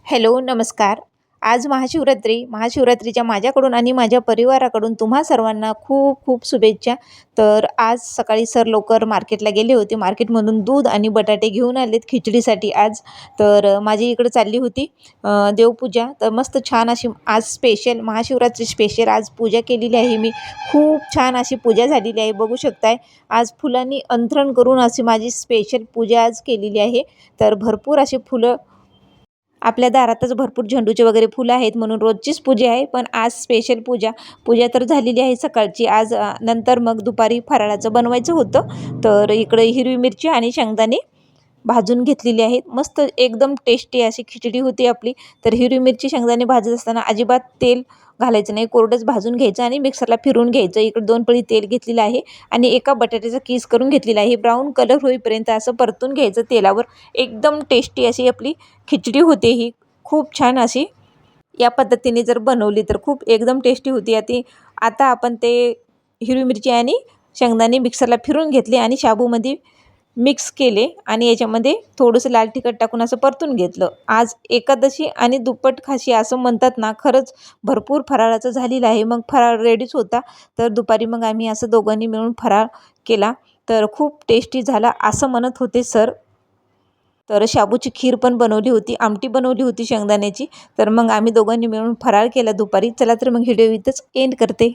Hello, नमस्कार. आज महाशिवरात्रीच्या माझ्याकडून आणि माझ्या परिवाराकडून तुम्हा सर्वांना खूप खूप शुभेच्छा. तर आज सकाळी सर लवकर मार्केटला गेले होते. मार्केटमधून दूध आणि बटाटे घेऊन आलेत खिचडीसाठी आज. तर माझी इकडे चालली होती देवपूजा. तर मस्त छान अशी आज स्पेशल महाशिवरात्री स्पेशल आज पूजा केलेली आहे मी. खूप छान अशी पूजा झालेली आहे, बघू शकताय. आज फुलांनी अंथरण करून अशी माझी स्पेशल पूजा आज केलेली आहे. तर भरपूर अशी फुलं आपल्या दारातच भरपूर झेंडूचे वगैरे फुलं आहेत म्हणून रोजचीच पूजा आहे. पण आज स्पेशल पूजा तर झालेली आहे सकाळची. आज नंतर मग दुपारी फराळाचं बनवायचं होतं. तर इकडे हिरवी मिरची आणि शेंगदाणे भाजून घेतलेली आहेत. मस्त एकदम टेस्टी अशी खिचडी होती आपली. तर हिरवी मिरची शेंगदाणे भाजत असताना अजिबात तेल घालायचं नाही, कोरडंच भाजून घ्यायचं आणि मिक्सरला फिरवून घ्यायचं. इकडे 2 पळी तेल घेतलेलं आहे आणि एका बटाट्याचा किस करून घेतलेला आहे. ब्राऊन कलर होईपर्यंत असं परतून घ्यायचं तेलावर. एकदम टेस्टी अशी आपली खिचडी होते ही. खूप छान अशी या पद्धतीने जर बनवली तर खूप एकदम टेस्टी होती. आता आपण ते हिरवी मिरची आणि शेंगदाणे मिक्सरला फिरून घेतले आणि शाबूमध्ये मिक्स केले आणि याच्यामध्ये थोडंसं लाल तिखट टाकून असं परतून घेतलं. आज एकादशी आणि दुप्पट खाशी असं म्हणतात ना, खरंच भरपूर फराळाचं झालेलं आहे. मग फराळ रेडीच होता. तर दुपारी मग आम्ही असं दोघांनी मिळून फराळ केला. तर खूप टेस्टी झाला असं म्हणत होते सर. तर शाबूची खीर पण बनवली होती, आमटी बनवली होती शेंगदाण्याची. तर मग आम्ही दोघांनी मिळून फराळ केला दुपारी. चला तर मग व्हिडिओ इथंच एंड करते.